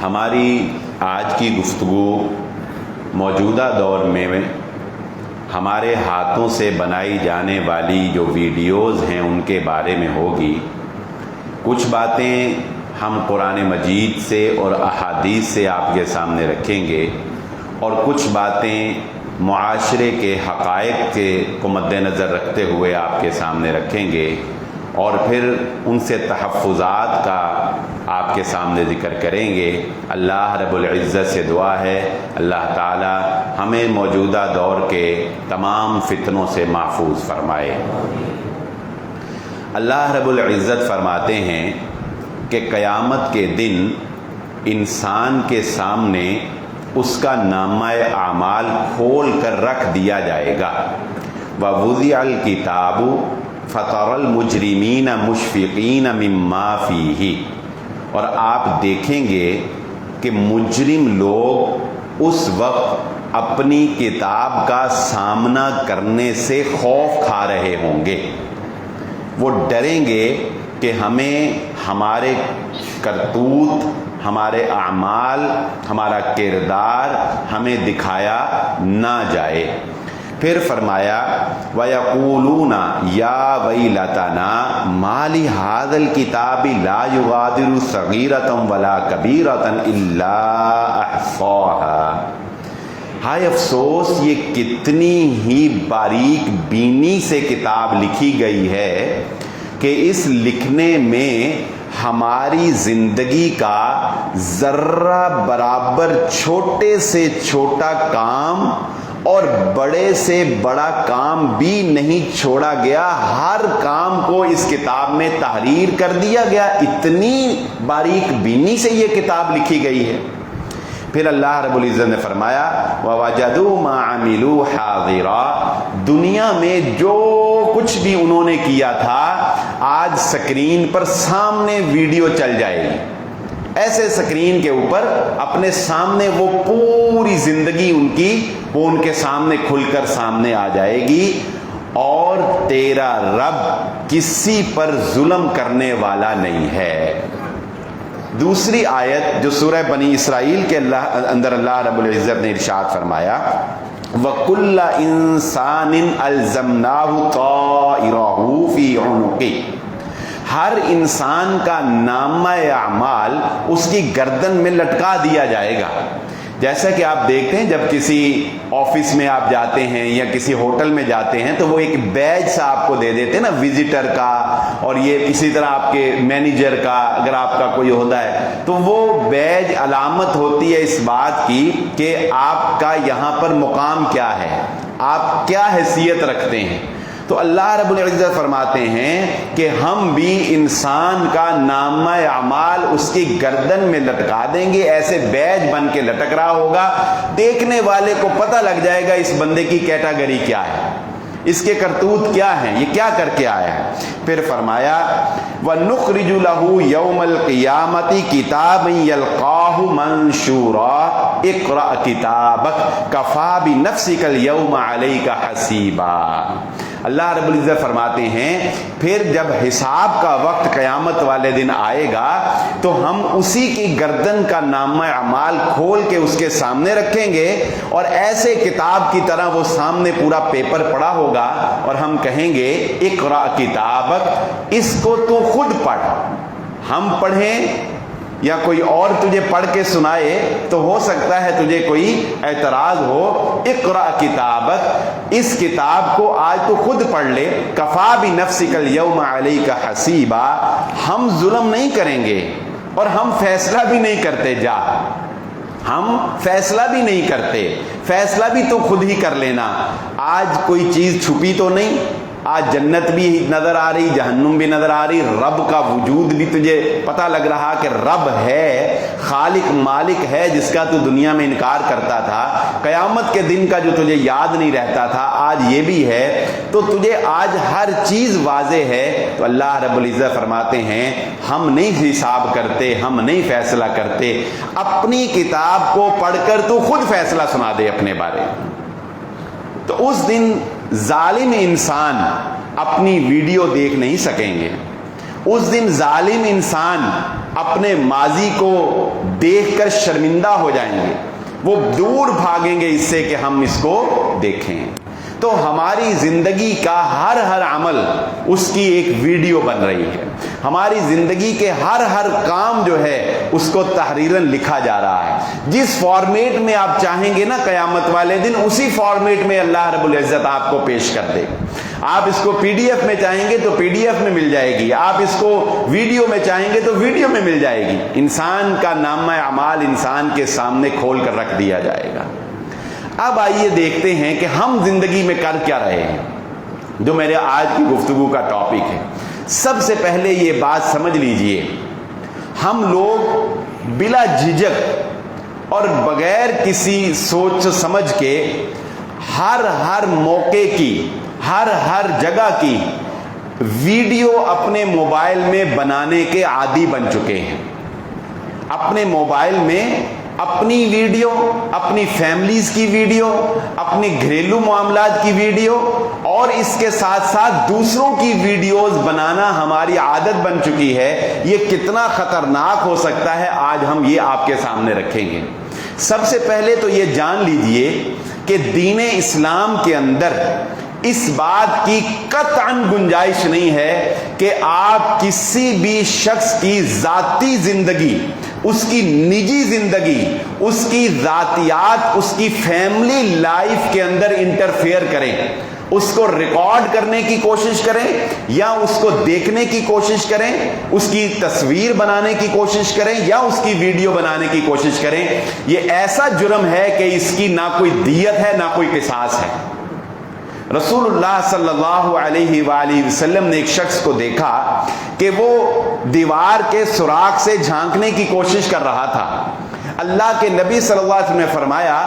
ہماری آج کی گفتگو موجودہ دور میں ہمارے ہاتھوں سے بنائی جانے والی جو ویڈیوز ہیں ان کے بارے میں ہوگی۔ کچھ باتیں ہم قرآن مجید سے اور احادیث سے آپ کے سامنے رکھیں گے، اور کچھ باتیں معاشرے کے حقائق کو مد نظر رکھتے ہوئے آپ کے سامنے رکھیں گے، اور پھر ان سے تحفظات کا آپ کے سامنے ذکر کریں گے۔ اللہ رب العزت سے دعا ہے اللہ تعالی ہمیں موجودہ دور کے تمام فتنوں سے محفوظ فرمائے۔ اللہ رب العزت فرماتے ہیں کہ قیامت کے دن انسان کے سامنے اس کا نامہ اعمال کھول کر رکھ دیا جائے گا۔ وَوُضِعَ الْكِتَابُ فَتَرَى الْمُجْرِمِينَ مُشْفِقِينَ مِمَّا فِيهِ، اور آپ دیکھیں گے کہ مجرم لوگ اس وقت اپنی کتاب کا سامنا کرنے سے خوف کھا رہے ہوں گے۔ وہ ڈریں گے کہ ہمیں ہمارے کرتوت، ہمارے اعمال، ہمارا کردار ہمیں دکھایا نہ جائے۔ پھر فرمایا وَيَقُولُونَ يَا وَيْلَتَنَا مَا لِهَذَا الْكِتَابِ لَا يُغَادِرُ صَغِيرَةً وَلَا كَبِيرَةً إِلَّا أَحْصَاهَا، ہائے افسوس یہ کتنی ہی باریک بینی سے کتاب لکھی گئی ہے کہ اس لکھنے میں ہماری زندگی کا ذرہ برابر چھوٹے سے چھوٹا کام اور بڑے سے بڑا کام بھی نہیں چھوڑا گیا، ہر کام کو اس کتاب میں تحریر کر دیا گیا۔ اتنی باریک بینی سے یہ کتاب لکھی گئی ہے۔ پھر اللہ رب العزت نے فرمایا وَوَجَدُوا مَا عَمِلُوا حَاضِرًا، دنیا میں جو کچھ بھی انہوں نے کیا تھا آج سکرین پر سامنے ویڈیو چل جائے گی۔ ایسے سکرین کے اوپر اپنے سامنے وہ پوری زندگی وہ ان کے سامنے کھل کر سامنے آ جائے گی، اور تیرا رب کسی پر ظلم کرنے والا نہیں ہے۔ دوسری آیت جو سورہ بنی اسرائیل کے اندر اللہ رب العزت نے ارشاد فرمایا وَكُلَّ إِنسَانٍ أَلْزَمْنَاهُ طَائِرَهُ فِي عُنُقِهِ، ہر انسان کا نامہ اعمال اس کی گردن میں لٹکا دیا جائے گا۔ جیسا کہ آپ دیکھتے ہیں جب کسی آفس میں آپ جاتے ہیں یا کسی ہوٹل میں جاتے ہیں تو وہ ایک بیج سا آپ کو دے دیتے ہیں نا، وزٹر کا، اور یہ اسی طرح آپ کے مینیجر کا اگر آپ کا کوئی عہدہ ہے تو وہ بیج علامت ہوتی ہے اس بات کی کہ آپ کا یہاں پر مقام کیا ہے، آپ کیا حیثیت رکھتے ہیں۔ تو اللہ رب العزت فرماتے ہیں کہ ہم بھی انسان کا نامہ اعمال اس کی گردن میں لٹکا دیں گے، ایسے بیج بن کے لٹک رہا ہوگا، دیکھنے والے کو پتہ لگ جائے گا اس بندے کی کیٹاگری کیا ہے، اس کے کرتوت کیا ہیں، یہ کیا کر کے آیا ہے۔ پھر فرمایا وَنُخْرِجُ لَهُ يَوْمَ الْقِيَامَةِ كِتَابًا يَلْقَاهُ مَنْشُورًا اقْرَأْ كِتَابَكَ كَفَى بِنَفْسِكَ الْيَوْمَ عَلَيْكَ حَسِيبًا۔ اللہ رب العزت فرماتے ہیں پھر جب حساب کا وقت قیامت والے دن آئے گا تو ہم اسی کی گردن کا نامہ اعمال کھول کے اس کے سامنے رکھیں گے، اور ایسے کتاب کی طرح وہ سامنے پورا پیپر پڑا ہوگا، اور ہم کہیں گے اقرأ کتابک، اس کو تو خود پڑھ۔ ہم پڑھیں یا کوئی اور تجھے پڑھ کے سنائے تو ہو سکتا ہے تجھے کوئی اعتراض ہو۔ اقرأ کتابک، اس کتاب کو آج تو خود پڑھ لے۔ کفا بنفسک اليوم علیک حسیبا، ہم ظلم نہیں کریں گے اور ہم فیصلہ بھی نہیں کرتے، جا ہم فیصلہ بھی نہیں کرتے، فیصلہ بھی تو خود ہی کر لینا۔ آج کوئی چیز چھپی تو نہیں، آج جنت بھی نظر آ رہی، جہنم بھی نظر آ رہی، رب کا وجود بھی تجھے پتہ لگ رہا کہ رب ہے، خالق مالک ہے جس کا تو دنیا میں انکار کرتا تھا، قیامت کے دن کا جو تجھے یاد نہیں رہتا تھا آج یہ بھی ہے، تو تجھے آج ہر چیز واضح ہے۔ تو اللہ رب العزت فرماتے ہیں ہم نہیں حساب کرتے، ہم نہیں فیصلہ کرتے، اپنی کتاب کو پڑھ کر تو خود فیصلہ سنا دے اپنے بارے۔ تو اس دن ظالم انسان اپنی ویڈیو دیکھ نہیں سکیں گے، اس دن ظالم انسان اپنے ماضی کو دیکھ کر شرمندہ ہو جائیں گے، وہ دور بھاگیں گے اس سے کہ ہم اس کو دیکھیں۔ تو ہماری زندگی کا ہر عمل اس کی ایک ویڈیو بن رہی ہے، ہماری زندگی کے ہر کام جو ہے اس کو تحریراً لکھا جا رہا ہے۔ جس فارمیٹ میں آپ چاہیں گے نا قیامت والے دن، اسی فارمیٹ میں اللہ رب العزت آپ کو پیش کر دے گا۔ آپ اس کو پی ڈی ایف میں چاہیں گے تو پی ڈی ایف میں مل جائے گی، آپ اس کو ویڈیو میں چاہیں گے تو ویڈیو میں مل جائے گی۔ انسان کا نامہ اعمال انسان کے سامنے کھول کر رکھ دیا جائے گا۔ اب آئیے دیکھتے ہیں کہ ہم زندگی میں کر کیا رہے ہیں، جو میرے آج کی گفتگو کا ٹاپک ہے۔ سب سے پہلے یہ بات سمجھ لیجئے، ہم لوگ بلا جھجک اور بغیر کسی سوچ سمجھ کے ہر موقع کی، ہر جگہ کی ویڈیو اپنے موبائل میں بنانے کے عادی بن چکے ہیں۔ اپنے موبائل میں اپنی ویڈیو، اپنی فیملیز کی ویڈیو، اپنی گھریلو معاملات کی ویڈیو اور اس کے ساتھ ساتھ دوسروں کی ویڈیوز بنانا ہماری عادت بن چکی ہے۔ یہ کتنا خطرناک ہو سکتا ہے، آج ہم یہ آپ کے سامنے رکھیں گے۔ سب سے پہلے تو یہ جان لیجئے کہ دین اسلام کے اندر اس بات کی قطعاً گنجائش نہیں ہے کہ آپ کسی بھی شخص کی ذاتی زندگی، اس کی نجی زندگی، اس کی ذاتیات، اس کی فیملی لائف کے اندر انٹرفیئر کریں، اس کو ریکارڈ کرنے کی کوشش کریں یا اس کو دیکھنے کی کوشش کریں، اس کی تصویر بنانے کی کوشش کریں یا اس کی ویڈیو بنانے کی کوشش کریں۔ یہ ایسا جرم ہے کہ اس کی نہ کوئی دیت ہے نہ کوئی قصاص ہے۔ رسول اللہ صلی اللہ علیہ وآلہ وسلم نے ایک شخص کو دیکھا کہ وہ دیوار کے سوراخ سے جھانکنے کی کوشش کر رہا تھا۔ اللہ کے نبی صلی اللہ علیہ وسلم نے فرمایا،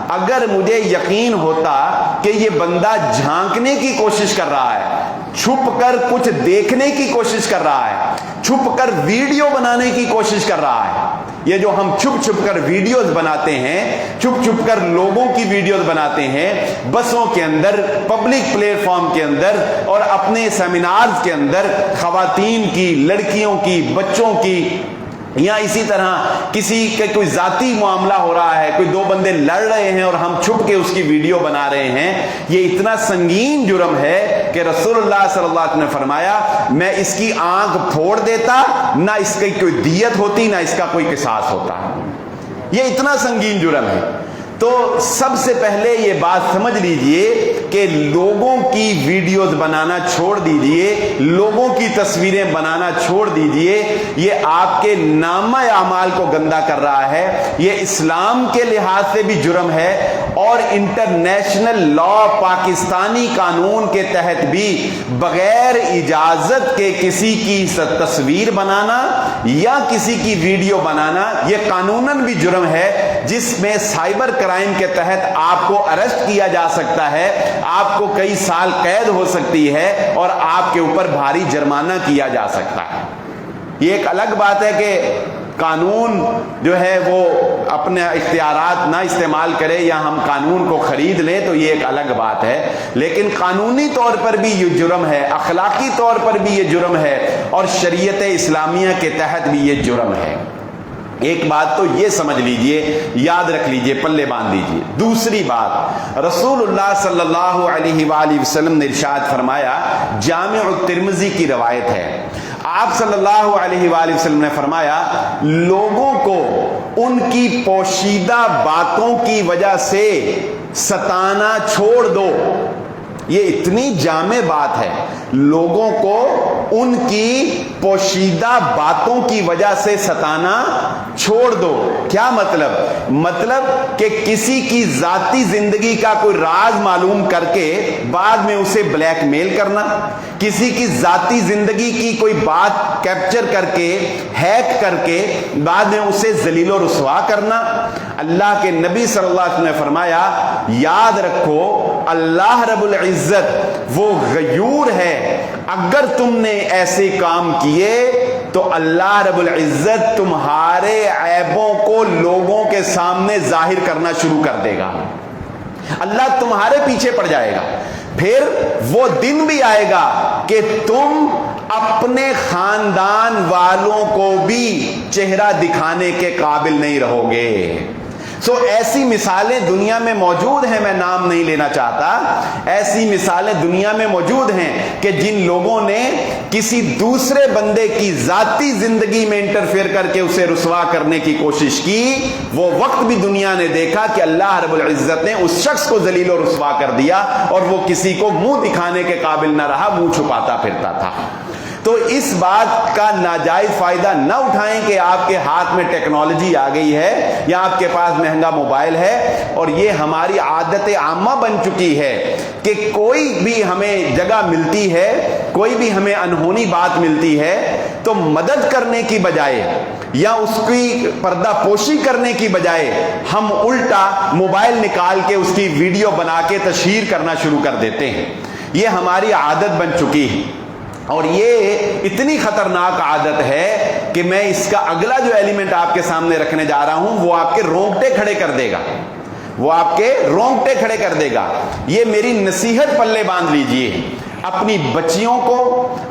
اگر مجھے یقین ہوتا کہ یہ بندہ جھانکنے کی کوشش کر رہا ہے، چھپ کر کچھ دیکھنے کی کوشش کر رہا ہے، چھپ کر ویڈیو بنانے کی کوشش کر رہا ہے، یہ جو ہم چھپ کر ویڈیوز بناتے ہیں، چھپ کر لوگوں کی ویڈیوز بناتے ہیں، بسوں کے اندر، پبلک پلیٹ فارم کے اندر اور اپنے سیمینارز کے اندر خواتین کی، لڑکیوں کی، بچوں کی، یا اسی طرح کسی کے کوئی ذاتی معاملہ ہو رہا ہے، کوئی دو بندے لڑ رہے ہیں اور ہم چھپ کے اس کی ویڈیو بنا رہے ہیں، یہ اتنا سنگین جرم ہے کہ رسول اللہ صلی اللہ علیہ وسلم نے فرمایا، میں اس کی آنکھ پھوڑ دیتا، نہ اس کی کوئی دیت ہوتی نہ اس کا کوئی قصاص ہوتا۔ یہ اتنا سنگین جرم ہے۔ تو سب سے پہلے یہ بات سمجھ لیجئے کہ لوگوں کی ویڈیوز بنانا چھوڑ دیجئے، لوگوں کی تصویریں بنانا چھوڑ دیجئے، یہ آپ کے نامہ اعمال کو گندا کر رہا ہے، یہ اسلام کے لحاظ سے بھی جرم ہے اور انٹرنیشنل لا، پاکستانی قانون کے تحت بھی بغیر اجازت کے کسی کی تصویر بنانا یا کسی کی ویڈیو بنانا یہ قانوناً بھی جرم ہے، جس میں سائبر کرائم کے تحت آپ کو اریسٹ کیا جا سکتا ہے، آپ کو کئی سال قید ہو سکتی ہے اور آپ کے اوپر بھاری جرمانہ کیا جا سکتا ہے۔ یہ ایک الگ بات ہے کہ قانون جو ہے وہ اپنے اختیارات نہ استعمال کرے یا ہم قانون کو خرید لیں، تو یہ ایک الگ بات ہے، لیکن قانونی طور پر بھی یہ جرم ہے، اخلاقی طور پر بھی یہ جرم ہے اور شریعت اسلامیہ کے تحت بھی یہ جرم ہے۔ ایک بات تو یہ سمجھ لیجئے، یاد رکھ لیجئے، پلے باندھ لیجئے۔ دوسری بات، رسول اللہ صلی اللہ علیہ وآلہ وسلم نے ارشاد فرمایا، جامع الترمذی کی روایت ہے، آپ صلی اللہ علیہ وآلہ وسلم نے فرمایا، لوگوں کو ان کی پوشیدہ باتوں کی وجہ سے ستانا چھوڑ دو۔ یہ اتنی جامع بات ہے، لوگوں کو ان کی پوشیدہ باتوں کی وجہ سے ستانا چھوڑ دو۔ کیا مطلب کہ کسی کی ذاتی زندگی کا کوئی راز معلوم کر کے بعد میں اسے بلیک میل کرنا، کسی کی ذاتی زندگی کی کوئی بات کیپچر کر کے، ہیک کر کے بعد میں اسے ذلیل و رسوا کرنا۔ اللہ کے نبی صلی اللہ علیہ وسلم نے فرمایا، یاد رکھو اللہ رب العزت وہ غیور ہے، اگر تم نے ایسے کام کیے تو اللہ رب العزت تمہارے عیبوں کو لوگوں کے سامنے ظاہر کرنا شروع کر دے گا، اللہ تمہارے پیچھے پڑ جائے گا۔ پھر وہ دن بھی آئے گا کہ تم اپنے خاندان والوں کو بھی چہرہ دکھانے کے قابل نہیں رہو گے. ایسی مثالیں دنیا میں موجود ہیں, میں نام نہیں لینا چاہتا. ایسی مثالیں دنیا میں موجود ہیں کہ جن لوگوں نے کسی دوسرے بندے کی ذاتی زندگی میں انٹرفیئر کر کے اسے رسوا کرنے کی کوشش کی, وہ وقت بھی دنیا نے دیکھا کہ اللہ رب العزت نے اس شخص کو ذلیل و رسوا کر دیا اور وہ کسی کو منہ دکھانے کے قابل نہ رہا, منہ چھپاتا پھرتا تھا. تو اس بات کا ناجائز فائدہ نہ اٹھائیں کہ آپ کے ہاتھ میں ٹیکنالوجی آ گئی ہے یا آپ کے پاس مہنگا موبائل ہے اور یہ ہماری عادت عامہ بن چکی ہے کہ کوئی بھی ہمیں جگہ ملتی ہے, کوئی بھی ہمیں انہونی بات ملتی ہے تو مدد کرنے کی بجائے یا اس کی پردہ پوشی کرنے کی بجائے ہم الٹا موبائل نکال کے اس کی ویڈیو بنا کے تشہیر کرنا شروع کر دیتے ہیں. یہ ہماری عادت بن چکی ہے اور یہ اتنی خطرناک عادت ہے کہ میں اس کا اگلا جو ایلیمنٹ آپ کے سامنے رکھنے جا رہا ہوں وہ آپ کے رونگٹے کھڑے کر دے گا, وہ آپ کے رونگٹے کھڑے کر دے گا. یہ میری نصیحت پلے باندھ لیجئے, اپنی بچیوں کو,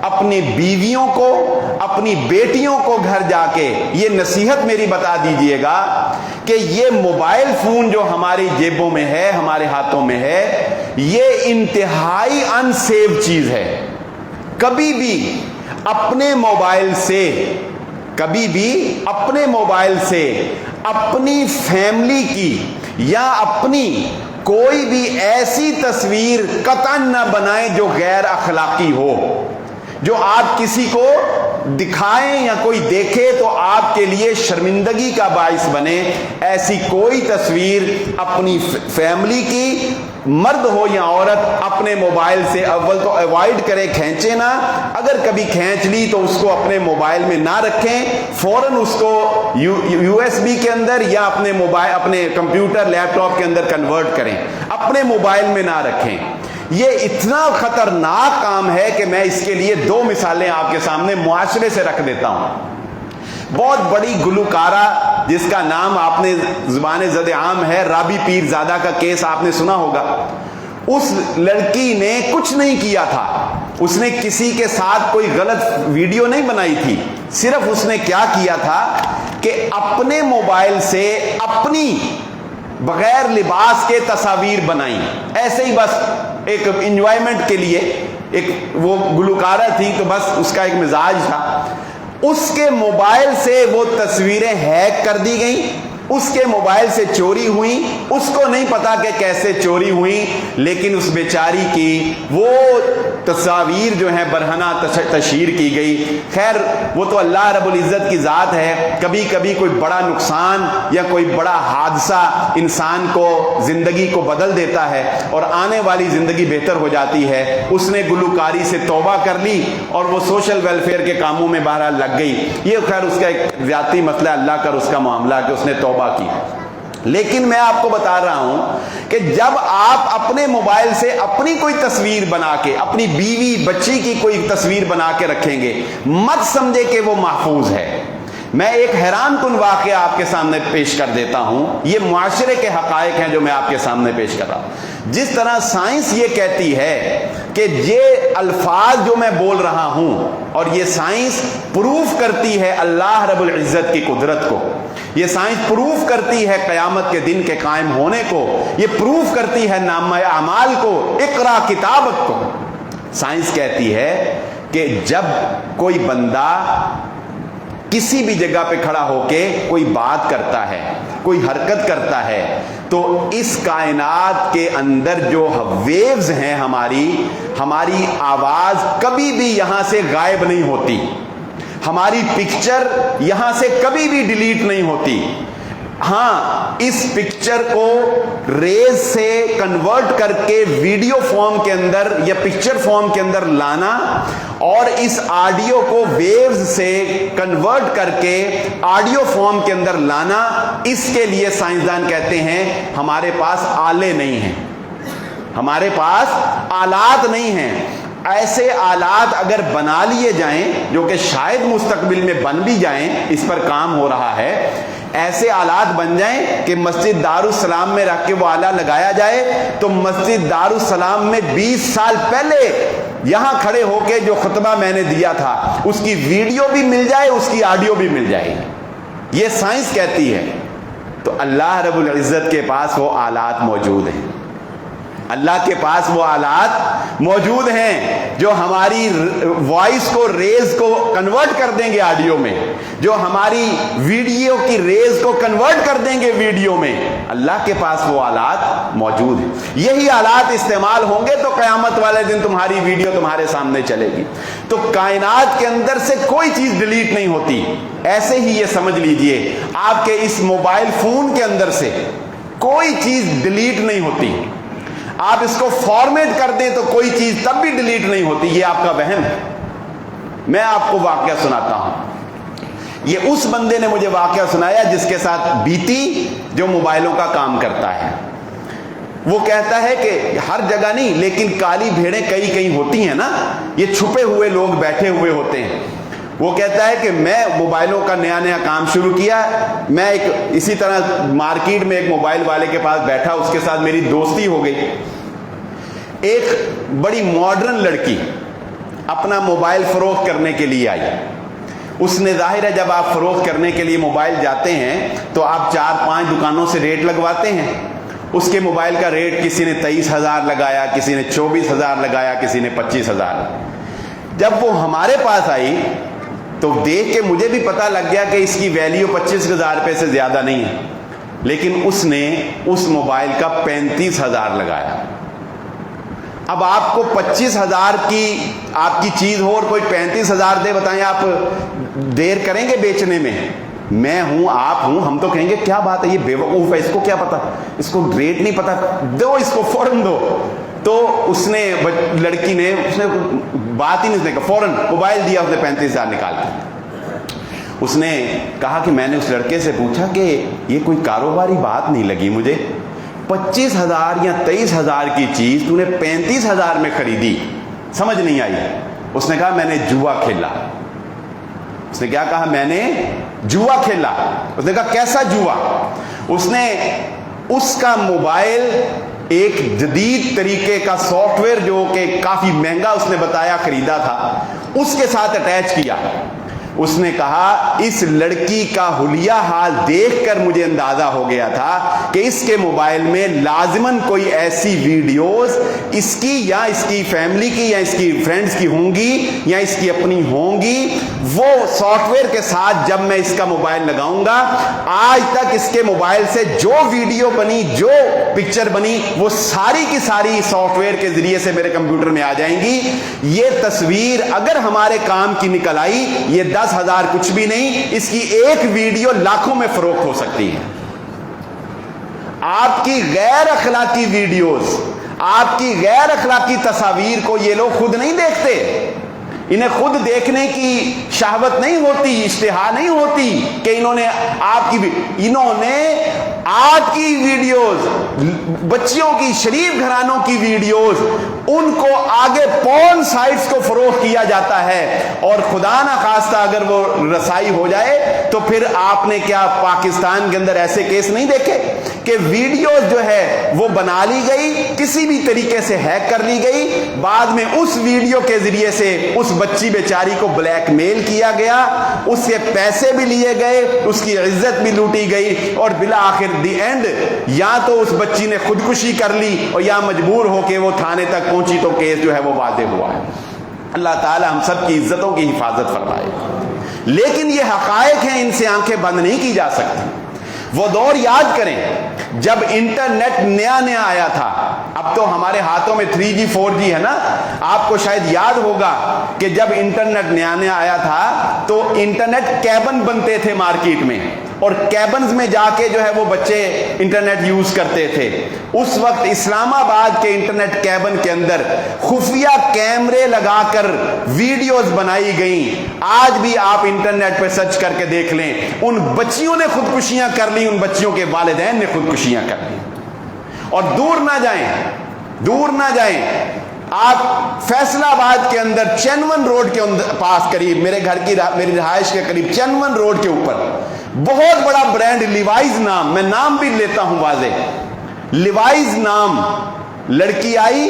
اپنی بیویوں کو, اپنی بیٹیوں کو گھر جا کے یہ نصیحت میری بتا دیجئے گا کہ یہ موبائل فون جو ہماری جیبوں میں ہے, ہمارے ہاتھوں میں ہے, یہ انتہائی ان سیف چیز ہے. کبھی بھی اپنے موبائل سے اپنی فیملی کی یا اپنی کوئی بھی ایسی تصویر قطعاً نہ بنائیں جو غیر اخلاقی ہو, جو آپ کسی کو دکھائیں یا کوئی دیکھے تو آپ کے لیے شرمندگی کا باعث بنے. ایسی کوئی تصویر اپنی فیملی کی, مرد ہو یا عورت, اپنے موبائل سے اول تو ایوائڈ کریں, کھینچے نہ. اگر کبھی کھینچ لی تو اس کو اپنے موبائل میں نہ رکھیں, فوراً اس کو یو ایس بی کے اندر یا اپنے کمپیوٹر لیپ ٹاپ کے اندر کنورٹ کریں, اپنے موبائل میں نہ رکھیں. یہ اتنا خطرناک کام ہے کہ میں اس کے لیے 2 مثالیں آپ کے سامنے معاشرے سے رکھ دیتا ہوں. بہت بڑی گلوکارہ جس کا نام آپ نے زبان زد عام ہے, رابی پیر زادہ کا کیس آپ نے سنا ہوگا. اس لڑکی نے کچھ نہیں کیا تھا, اس نے کسی کے ساتھ کوئی غلط ویڈیو نہیں بنائی تھی, صرف اس نے کیا کیا تھا کہ اپنے موبائل سے اپنی بغیر لباس کے تصاویر بنائیں, ایسے ہی بس ایک انجوائمنٹ کے لیے. ایک وہ گلوکارہ تھی تو بس اس کا ایک مزاج تھا. اس کے موبائل سے وہ تصویریں ہیک کر دی گئیں, اس کے موبائل سے چوری ہوئیں, اس کو نہیں پتا کہ کیسے چوری ہوئیں, لیکن اس بیچاری کی وہ تصاویر جو ہیں برہنہ تشہیر کی گئی. خیر وہ تو اللہ رب العزت کی ذات ہے, کبھی کبھی کوئی بڑا نقصان یا کوئی بڑا حادثہ انسان کو, زندگی کو بدل دیتا ہے اور آنے والی زندگی بہتر ہو جاتی ہے. اس نے گلوکاری سے توبہ کر لی اور وہ سوشل ویلفیئر کے کاموں میں بہرحال لگ گئی. یہ خیر اس کا ایک ذاتی مسئلہ, اللہ کا اس کا معاملہ کہ اس نے توبہ کی. لیکن میں آپ کو بتا رہا ہوں کہ جب آپ اپنے موبائل سے اپنی کوئی تصویر بنا کے, اپنی بیوی بچی کی کوئی تصویر بنا کے رکھیں گے, مت سمجھے کہ وہ محفوظ ہے. میں ایک حیران کن واقعہ آپ کے سامنے پیش کر دیتا ہوں. یہ معاشرے کے حقائق ہیں جو میں آپ کے سامنے پیش کر رہا ہوں. جس طرح سائنس یہ کہتی ہے کہ یہ الفاظ جو میں بول رہا ہوں, اور یہ سائنس پروف کرتی ہے اللہ رب العزت کی قدرت کو, یہ سائنس پروف کرتی ہے قیامت کے دن کے قائم ہونے کو, یہ پروف کرتی ہے نامہ اعمال کو, اقرا کتابت کو. سائنس کہتی ہے کہ جب کوئی بندہ کسی بھی جگہ پہ کھڑا ہو کے کوئی بات کرتا ہے, کوئی حرکت کرتا ہے, تو اس کائنات کے اندر جو ویوز ہیں ہماری آواز کبھی بھی یہاں سے غائب نہیں ہوتی, ہماری پکچر یہاں سے کبھی بھی ڈیلیٹ نہیں ہوتی. ہاں, اس پکچر کو ریز سے کنورٹ کر کے ویڈیو فارم کے اندر یا پکچر فارم کے اندر لانا اور اس آڈیو کو ویوز سے کنورٹ کر کے آڈیو فارم کے اندر لانا, اس کے لیے سائنسدان کہتے ہیں ہمارے پاس آلے نہیں ہیں, ہمارے پاس آلات نہیں ہیں. ایسے آلات اگر بنا لیے جائیں, جو کہ شاید مستقبل میں بن بھی جائیں, اس پر کام ہو رہا ہے, ایسے آلات بن جائیں کہ مسجد دارالسلام میں رکھ کے وہ آلہ لگایا جائے تو مسجد دارالسلام میں 20 سال پہلے یہاں کھڑے ہو کے جو خطبہ میں نے دیا تھا اس کی ویڈیو بھی مل جائے، اس کی آڈیو بھی مل جائے، یہ سائنس کہتی ہے۔ تو اللہ رب العزت کے پاس وہ آلات موجود ہیں، اللہ کے پاس وہ آلات موجود ہیں جو ہماری وائس کو، ریز کو کنورٹ کر دیں گے آڈیو میں، جو ہماری ویڈیو کی ریز کو کنورٹ کر دیں گے ویڈیو میں۔ اللہ کے پاس وہ آلات موجود ہیں، یہی آلات استعمال ہوں گے تو قیامت والے دن تمہاری ویڈیو تمہارے سامنے چلے گی۔ تو کائنات کے اندر سے کوئی چیز ڈیلیٹ نہیں ہوتی۔ ایسے ہی یہ سمجھ لیجئے آپ کے اس موبائل فون کے اندر سے کوئی چیز ڈیلیٹ نہیں ہوتی، آپ اس کو فارمیٹ کر دیں تو کوئی چیز تب بھی ڈیلیٹ نہیں ہوتی، یہ آپ کا وہم ہے۔ میں آپ کو واقعہ سناتا ہوں، یہ اس بندے نے مجھے واقعہ سنایا جس کے ساتھ بیتی، جو موبائلوں کا کام کرتا ہے۔ وہ کہتا ہے کہ ہر جگہ نہیں لیکن کالی بھیڑیں کئی کہیں ہوتی ہیں نا، یہ چھپے ہوئے لوگ بیٹھے ہوئے ہوتے ہیں۔ وہ کہتا ہے کہ میں موبائلوں کا نیا نیا کام شروع کیا، میں ایک اسی طرح مارکیٹ میں ایک موبائل والے کے پاس بیٹھا، اس کے ساتھ میری دوستی ہو گئی۔ ایک بڑی ماڈرن لڑکی اپنا موبائل فروخت کرنے کے لیے آئی۔ اس نے، ظاہر ہے جب آپ فروخت کرنے کے لیے موبائل جاتے ہیں تو آپ 4-5 دکانوں سے ریٹ لگواتے ہیں۔ اس کے موبائل کا ریٹ کسی نے 23,000 لگایا، کسی نے 24,000 لگایا، کسی نے 25,000۔ جب وہ ہمارے پاس آئی تو دیکھ کے مجھے بھی پتا لگ گیا کہ اس کی ویلیو 25,000 روپے سے زیادہ نہیں ہے، لیکن اس نے اس موبائل کا 35,000 لگایا۔ اب آپ کو 25,000 کی آپ کی چیز ہو اور کوئی 35,000 دے، بتائیں آپ دیر کریں گے بیچنے میں؟ میں ہوں، آپ ہوں، ہم تو کہیں گے کیا بات ہے، یہ بے وقوف ہے، اس کو کیا پتا، اس کو ریٹ نہیں پتا، دو اس کو فوراً دو۔ تو اس نے، لڑکی نے، اس نے بات ہی نہیں کہا، فوراً موبائل دیا، اس نے 35,000 نکال کے۔ اس نے کہا کہ میں نے اس لڑکے سے پوچھا کہ یہ کوئی کاروباری بات نہیں لگی مجھے، 25,000 یا 23,000 کی چیز تو نے 35,000 میں خریدی، سمجھ نہیں آئی۔ اس نے کہا میں نے جوا کھیلا۔ اس نے کیا کہا؟ میں نے جوا کھیلا۔ اس نے کہا کیسا جوا؟ اس نے اس کا موبائل ایک جدید طریقے کا سافٹ ویئر جو کہ کافی مہنگا اس نے بتایا خریدا تھا، اس کے ساتھ اٹیچ کیا۔ اس نے کہا اس لڑکی کا حلیہ حال دیکھ کر مجھے اندازہ ہو گیا تھا کہ اس کے موبائل میں لازماً کوئی ایسی ویڈیوز اس کی یا اس کی فیملی کی یا اس کی فرینڈز کی ہوں گی یا اس کی اپنی ہوں گی۔ وہ سافٹ ویئر کے ساتھ جب میں اس کا موبائل لگاؤں گا، آج تک اس کے موبائل سے جو ویڈیو بنی، جو پکچر بنی، وہ ساری کی ساری سافٹ ویئر کے ذریعے سے میرے کمپیوٹر میں آ جائیں گی۔ یہ تصویر اگر ہمارے کام کی نکل آئی، یہ 10,000 کچھ بھی نہیں، اس کی ایک ویڈیو لاکھوں میں فروخت ہو سکتی ہے۔ آپ کی غیر اخلاقی ویڈیوز، آپ کی غیر اخلاقی تصاویر کو یہ لوگ خود نہیں دیکھتے، انہیں خود دیکھنے کی شہوت نہیں ہوتی، اشتہا نہیں ہوتی کہ انہوں نے آرٹ کی ویڈیوز، بچیوں کی، شریف گھرانوں کی ویڈیوز، ان کو آگے پورن سائٹس کو فروخت کیا جاتا ہے، اور خدا نہ خواستہ اگر وہ رسائی ہو جائے تو پھر آپ نے کیا پاکستان کے اندر ایسے کیس نہیں دیکھے کہ ویڈیوز جو ہے وہ بنا لی گئی، کسی بھی طریقے سے ہیک کر لی گئی، بعد میں اس ویڈیو کے ذریعے سے اس بچی بیچاری کو بلیک میل کیا گیا، اس سے پیسے بھی لیے گئے، اس کی عزت بھی لوٹی گئی، اور بالآخر دی اینڈ یا تو اس بچی نے خودکشی کر لی اور یا مجبور ہو کے وہ تھانے تک پہنچی، تو کیس جو ہے وہ واضح ہوا ہے۔ اللہ تعالی ہم سب کی عزتوں کی حفاظت فرمائے۔ لیکن یہ حقائق ہیں، ان سے آنکھیں بند نہیں کی جا سکتی۔ وہ دور یاد کریں جب انٹرنیٹ نیا نیا آیا تھا، اب تو ہمارے ہاتھوں میں 3G 4G ہے نا، آپ کو شاید یاد ہوگا کہ جب انٹرنیٹ نیا نیا آیا تھا تو انٹرنیٹ کیبن بنتے تھے مارکیٹ میں، اور کیبنز میں جا کے جو ہے وہ بچے انٹرنیٹ یوز کرتے تھے۔ اس وقت اسلام آباد کے انٹرنیٹ کیبن کے اندر خفیہ کیمرے لگا کر ویڈیوز بنائی گئیں۔ آج بھی آپ انٹرنیٹ پہ سرچ کر کے دیکھ لیں، ان بچیوں نے خودکشیاں کر لی، ان بچیوں کے والدین نے خودکشیاں کر لی۔ اور دور نہ جائیں، دور نہ جائیں، آپ فیصلہ آباد کے اندر چینون روڈ کے پاس قریب، میرے گھر کی، میری رہائش کے قریب چینون روڈ کے اوپر بہت بڑا برانڈ لیوائز نام، میں نام بھی لیتا ہوں واضح، لیوائز نام، لڑکی آئی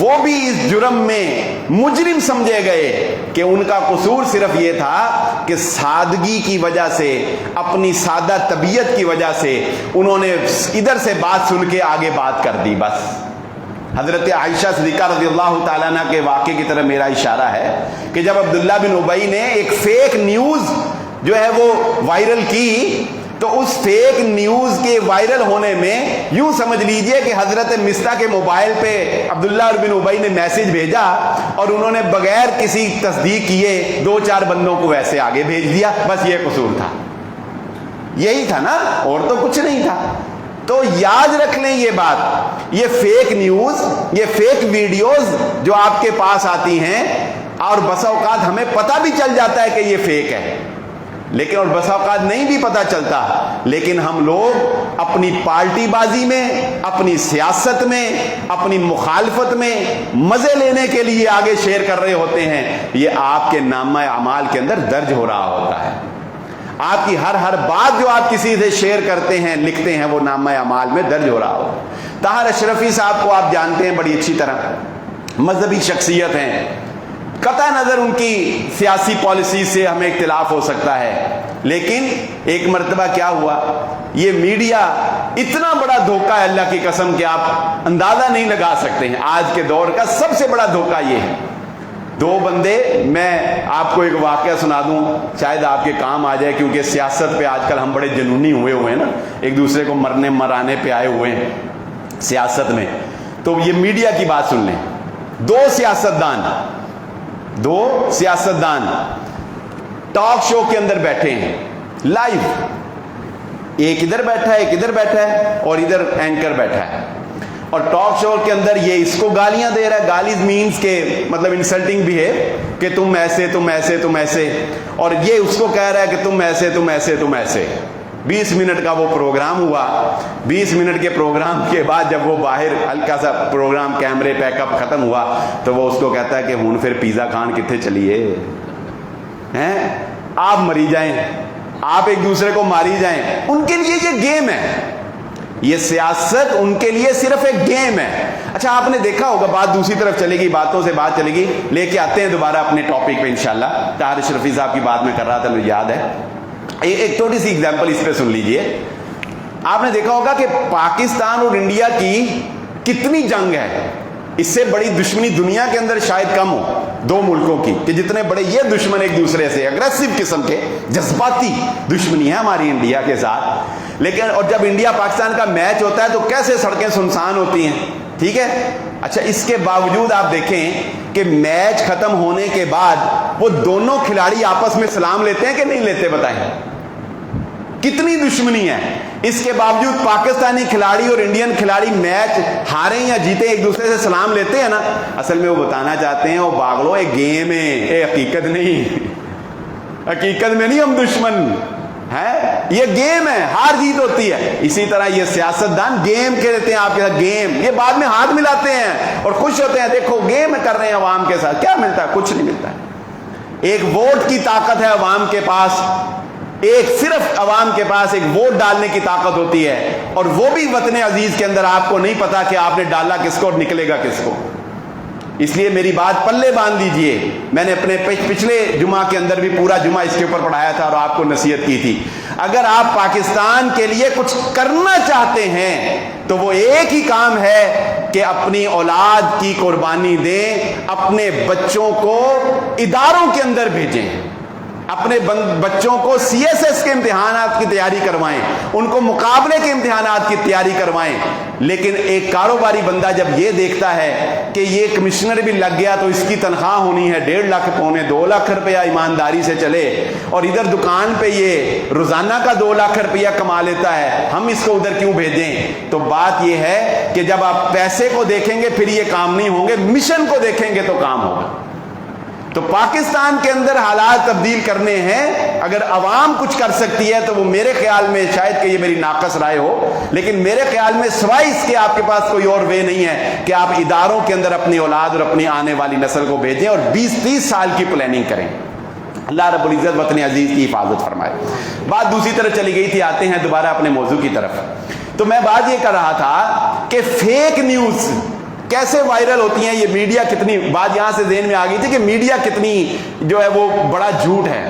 وہ بھی اس جرم میں مجرم سمجھے گئے کہ ان کا قصور صرف یہ تھا کہ سادگی کی وجہ سے، اپنی سادہ طبیعت کی وجہ سے انہوں نے ادھر سے بات سن کے آگے بات کر دی بس۔ حضرت عائشہ صدیقہ رضی اللہ تعالیٰ عنہ کے واقعے کی طرف میرا اشارہ ہے کہ جب عبداللہ بن ابی نے ایک فیک نیوز جو ہے وہ وائرل کی، تو اس فیک نیوز کے وائرل ہونے میں یوں سمجھ لیجئے کہ حضرت مصطح کے موبائل پہ عبداللہ بن ابی نے میسج بھیجا اور انہوں نے بغیر کسی تصدیق کیے 2-4 بندوں کو ویسے آگے بھیج دیا، بس یہ قصور تھا، یہی تھا نا، اور تو کچھ نہیں تھا۔ تو یاد رکھ لیں یہ بات، یہ فیک نیوز، یہ فیک ویڈیوز جو آپ کے پاس آتی ہیں، اور بسا اوقات ہمیں پتہ بھی چل جاتا ہے کہ یہ فیک ہے، لیکن اور بسا اوقات نہیں بھی پتہ چلتا، لیکن ہم لوگ اپنی پارٹی بازی میں، اپنی سیاست میں، اپنی مخالفت میں مزے لینے کے لیے آگے شیئر کر رہے ہوتے ہیں۔ یہ آپ کے نامہ اعمال کے اندر درج ہو رہا ہوتا ہے۔ آپ کی ہر بات جو آپ کسی سے شیئر کرتے ہیں، لکھتے ہیں، وہ نامہ اعمال میں درج ہو رہا ہوتا ہے۔ طاہر اشرفی صاحب کو آپ جانتے ہیں بڑی اچھی طرح، مذہبی شخصیت ہیں، قطع نظر ان کی سیاسی پالیسی سے ہمیں اختلاف ہو سکتا ہے، لیکن ایک مرتبہ کیا ہوا، یہ میڈیا اتنا بڑا دھوکہ ہے اللہ کی قسم کہ آپ اندازہ نہیں لگا سکتے ہیں۔ آج کے دور کا سب سے بڑا دھوکہ یہ ہے، 2 بندے، میں آپ کو ایک واقعہ سنا دوں، شاید آپ کے کام آ جائے، کیونکہ سیاست پہ آج کل ہم بڑے جنونی ہوئے ہیں نا، ایک دوسرے کو مرنے مرانے پہ آئے ہوئے ہیں سیاست میں۔ تو یہ میڈیا کی بات سن لیں، 2 سیاستدان ٹاک شو کے اندر بیٹھے ہیں لائیو، ایک ادھر بیٹھا ہے، ایک ادھر بیٹھا ہے، اور ادھر اینکر بیٹھا ہے، اور ٹاک شو کے اندر یہ اس کو گالیاں دے رہا ہے، گالیز مینز کے مطلب انسلٹنگ بھی ہے کہ تم ایسے، تم ایسے، تم ایسے، اور یہ اس کو کہہ رہا ہے کہ تم ایسے، تم ایسے، تم ایسے۔ 20 منٹ کا وہ پروگرام ہوا۔ 20 منٹ کے پروگرام کے بعد جب وہ باہر ہلکا سا پروگرام کیمرے پیک اپ ختم ہوا، تو وہ اس کو کہتا ہے کہ ہن پھر پیزا کھان کتنے چلیے ہیں، آپ مری جائیں، آپ ایک دوسرے کو ماری جائیں۔ ان کے لیے یہ گیم ہے، یہ سیاست ان کے لیے صرف ایک گیم ہے۔ اچھا، آپ نے دیکھا ہوگا، بات دوسری طرف چلے گی، باتوں سے بات چلے گی، لے کے آتے ہیں دوبارہ اپنے ٹاپک پہ انشاءاللہ۔ طاہر اشرفی صاحب کی بات میں کر رہا تھا، مجھے یاد ہے، ایک چھوٹی سی ایگزامپل اس پہ سن لیجئے۔ آپ نے دیکھا ہوگا کہ پاکستان اور انڈیا کی کتنی جنگ ہے، اس سے بڑی دشمنی دنیا کے اندر شاید کم ہو 2 ملکوں کی، کہ جتنے بڑے یہ دشمن ایک دوسرے سے، اگریسو قسم کے جذباتی دشمنی ہے ہماری انڈیا کے ساتھ۔ لیکن اور جب انڈیا پاکستان کا میچ ہوتا ہے تو کیسے سڑکیں سنسان ہوتی ہیں، ٹھیک ہے۔ اچھا، اس کے باوجود آپ دیکھیں کہ میچ ختم ہونے کے بعد وہ دونوں کھلاڑی آپس میں سلام لیتے ہیں کہ نہیں لیتے، بتائیں، کتنی دشمنی ہے۔ اس کے باوجود پاکستانی کھلاڑی اور انڈین کھلاڑی میچ ہاریں یا جیتے ایک دوسرے سے سلام لیتے ہیں نا۔ اصل میں وہ بتانا چاہتے ہیں، وہ پاگلو ایک گیم ہے، اے حقیقت نہیں، حقیقت میں نہیں ہم دشمن ہے، یہ گیم ہے، ہار جیت ہوتی ہے۔ اسی طرح یہ سیاستدان گیم کھیلتے ہیں آپ کے ساتھ، گیم، یہ بعد میں ہاتھ ملاتے ہیں اور خوش ہوتے ہیں، دیکھو گیم کر رہے ہیں عوام کے ساتھ، کیا ملتا ہے؟ کچھ نہیں ملتا ہے۔ ایک ووٹ کی طاقت ہے عوام کے پاس، ایک صرف عوام کے پاس ایک ووٹ ڈالنے کی طاقت ہوتی ہے، اور وہ بھی وطن عزیز کے اندر آپ کو نہیں پتا کہ آپ نے ڈالا کس کو اور نکلے گا کس کو۔ اس لیے میری بات پلے باندھ لیجئے، میں نے اپنے پچھلے جمعہ کے اندر بھی پورا جمعہ اس کے اوپر پڑھایا تھا اور آپ کو نصیحت کی تھی، اگر آپ پاکستان کے لیے کچھ کرنا چاہتے ہیں تو وہ ایک ہی کام ہے کہ اپنی اولاد کی قربانی دیں، اپنے بچوں کو اداروں کے اندر بھیجیں، اپنے بچوں کو CSS کے امتحانات کی تیاری کروائیں، ان کو مقابلے کے امتحانات کی تیاری کروائیں۔ لیکن ایک کاروباری بندہ جب یہ دیکھتا ہے کہ یہ کمشنر بھی لگ گیا تو اس کی تنخواہ ہونی ہے 1.5 لاکھ پونے 2 لاکھ روپیہ ایمانداری سے چلے، اور ادھر دکان پہ یہ روزانہ کا 2 لاکھ روپیہ کما لیتا ہے، ہم اس کو ادھر کیوں بھیجیں؟ تو بات یہ ہے کہ جب آپ پیسے کو دیکھیں گے پھر یہ کام نہیں ہوں گے، مشن کو دیکھیں گے تو کام ہوگا۔ تو پاکستان کے اندر حالات تبدیل کرنے ہیں، اگر عوام کچھ کر سکتی ہے تو وہ میرے خیال میں، شاید کہ یہ میری ناقص رائے ہو، لیکن میرے خیال میں سوائے اس کے آپ کے پاس کوئی اور وے نہیں ہے کہ آپ اداروں کے اندر اپنی اولاد اور اپنی آنے والی نسل کو بھیجیں اور 20-30 سال کی پلاننگ کریں۔ اللہ رب العزت وطن عزیز کی حفاظت فرمائے۔ بات دوسری طرف چلی گئی تھی، آتے ہیں دوبارہ اپنے موضوع کی طرف۔ تو میں بات یہ کر رہا تھا کہ فیک نیوز کیسے وائرل ہوتی ہیں یہ میڈیا کتنی، بات یہاں سے ذہن میں آ گئی تھی کہ میڈیا کتنی جو ہے وہ بڑا جھوٹ ہے۔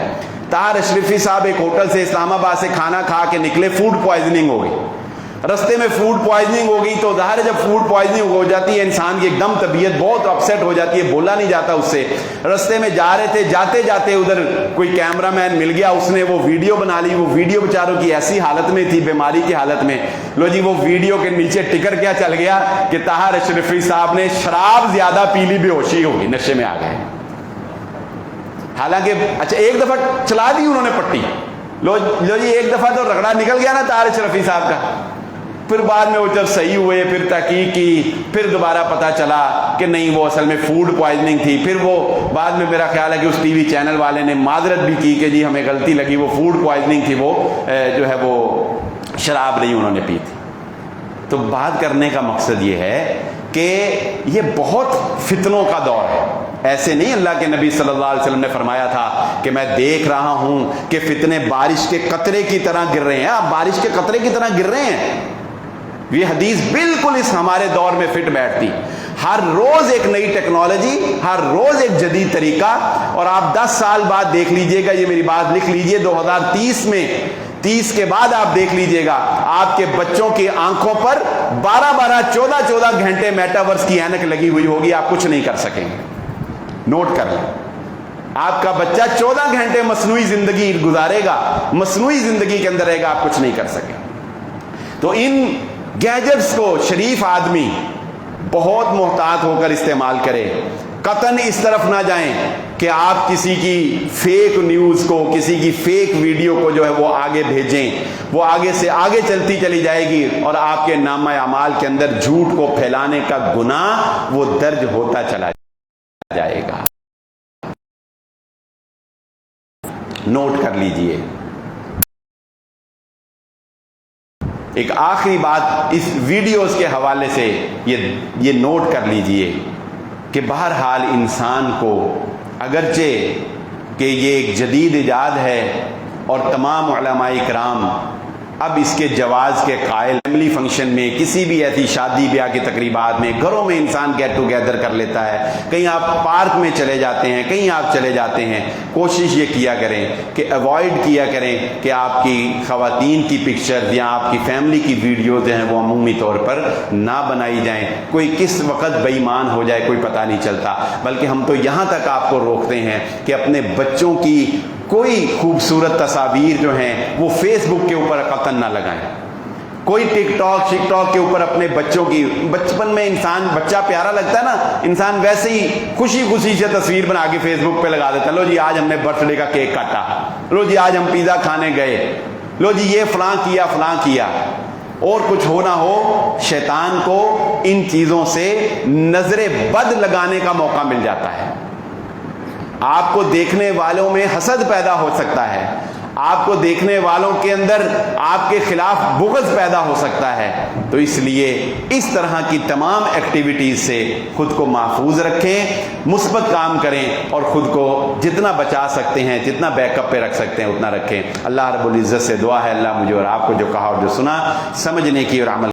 طاہر اشرفی صاحب ایک ہوٹل سے اسلام آباد سے کھانا کھا کے نکلے، فوڈ پوائزننگ ہو گئی، رستے میں فوڈ پوائزننگ ہو گئی، تو ظاہر ہے جب فوڈ پوائزننگ ہو جاتی ہے انسان کی ایک دم طبیعت بہت اپسیٹ ہو جاتی ہے، بولا نہیں جاتا اس سے۔ رستے میں جا رہے تھے، جاتے جاتے ادھر کوئی کیمرہ مین مل گیا، اس نے وہ ویڈیو بنا لی۔ وہ ویڈیو بیچاروں کی ایسی حالت میں تھی، بیماری کی حالت میں، لو جی وہ ویڈیو کے نیچے ٹکر کیا چل گیا کہ طاہر اشرفی صاحب نے شراب زیادہ پی لی، بے ہوشی ہو گئی، نشے میں آ گئے۔ حالانکہ اچھا ایک دفعہ چلا دی انہوں نے پٹی، لو جی ایک دفعہ تو رگڑا نکل گیا نا طاہر اشرفی صاحب کا، پھر بعد میں وہ جب صحیح ہوئے، پھر تحقیق کی، پھر دوبارہ پتہ چلا کہ نہیں وہ اصل میں فوڈ پوائزننگ تھی۔ پھر وہ بعد میں میرا خیال ہے کہ اس ٹی وی چینل والے نے معذرت بھی کی کہ جی ہمیں غلطی لگی، وہ فوڈ پوائزننگ تھی، وہ جو ہے وہ شراب نہیں انہوں نے پی تھی۔ تو بات کرنے کا مقصد یہ ہے کہ یہ بہت فتنوں کا دور ہے۔ ایسے نہیں، اللہ کے نبی صلی اللہ علیہ وسلم نے فرمایا تھا کہ میں دیکھ رہا ہوں کہ فتنے بارش کے قطرے کی طرح گر رہے ہیں۔ آپ بارش کے قطرے کی طرح گر رہے ہیں، یہ حدیث بالکل اس ہمارے دور میں فٹ بیٹھتی۔ ہر روز ایک نئی ٹیکنالوجی، ہر روز ایک جدید طریقہ، اور آپ 10 سال بعد دیکھ لیجئے گا، یہ میری بات لکھ لیجئے، 2030 میں 30 کے بعد آپ دیکھ لیجئے گا آپ کے بچوں کی آنکھوں پر 12 14 گھنٹے میٹاورس کی اینک لگی ہوئی ہوگی، آپ کچھ نہیں کر سکیں گے۔ نوٹ کر لیں، آپ کا بچہ 14 گھنٹے مصنوعی زندگی گزارے گا، مصنوعی زندگی کے اندر رہے گا، آپ کچھ نہیں کر سکیں۔ تو ان گیجٹس کو شریف آدمی بہت محتاط ہو کر استعمال کرے، قطعاً اس طرف نہ جائیں کہ آپ کسی کی فیک نیوز کو، کسی کی فیک ویڈیو کو جو ہے وہ آگے بھیجیں، وہ آگے سے آگے چلتی چلی جائے گی، اور آپ کے نامہ اعمال کے اندر جھوٹ کو پھیلانے کا گناہ وہ درج ہوتا چلا جائے گا۔ نوٹ کر لیجئے۔ ایک آخری بات اس ویڈیوز کے حوالے سے یہ نوٹ کر لیجئے کہ بہرحال انسان کو، اگرچہ کہ یہ ایک جدید ایجاد ہے اور تمام علماء کرام اب اس کے جواز کے قائل، فیملی فنکشن میں، کسی بھی ایسی شادی بیاہ کی تقریبات میں، گھروں میں انسان گیٹ ٹوگیدر کر لیتا ہے، کہیں آپ پارک میں چلے جاتے ہیں، کہیں آپ چلے جاتے ہیں، کوشش یہ کیا کریں کہ ایوائڈ کیا کریں کہ آپ کی خواتین کی پکچر یا آپ کی فیملی کی ویڈیوز ہیں وہ عمومی طور پر نہ بنائی جائیں۔ کوئی کس وقت بے ایمان ہو جائے کوئی پتہ نہیں چلتا، بلکہ ہم تو یہاں تک آپ کو روکتے ہیں کہ اپنے بچوں کی کوئی خوبصورت تصاویر جو ہیں وہ فیس بک کے اوپر قطعاً نہ لگائیں، کوئی ٹک ٹاک کے اوپر اپنے بچوں کی، بچپن میں انسان بچہ پیارا لگتا ہے نا، انسان ویسے ہی خوشی خوشی سے تصویر بنا کے فیس بک پہ لگا دیتا ہے، لو جی آج ہم نے برتھ ڈے کا کیک کاٹا، لو جی آج ہم پیزا کھانے گئے، لو جی یہ فلاں کیا، اور کچھ ہو نہ ہو شیطان کو ان چیزوں سے نظر بد لگانے کا موقع مل جاتا ہے۔ آپ کو دیکھنے والوں میں حسد پیدا ہو سکتا ہے، آپ کو دیکھنے والوں کے اندر آپ کے خلاف بغض پیدا ہو سکتا ہے۔ تو اس لیے اس طرح کی تمام ایکٹیویٹیز سے خود کو محفوظ رکھیں، مثبت کام کریں، اور خود کو جتنا بچا سکتے ہیں، جتنا بیک اپ پہ رکھ سکتے ہیں اتنا رکھیں۔ اللہ رب العزت سے دعا ہے اللہ مجھے اور آپ کو جو کہا اور جو سنا سمجھنے کی اور عمل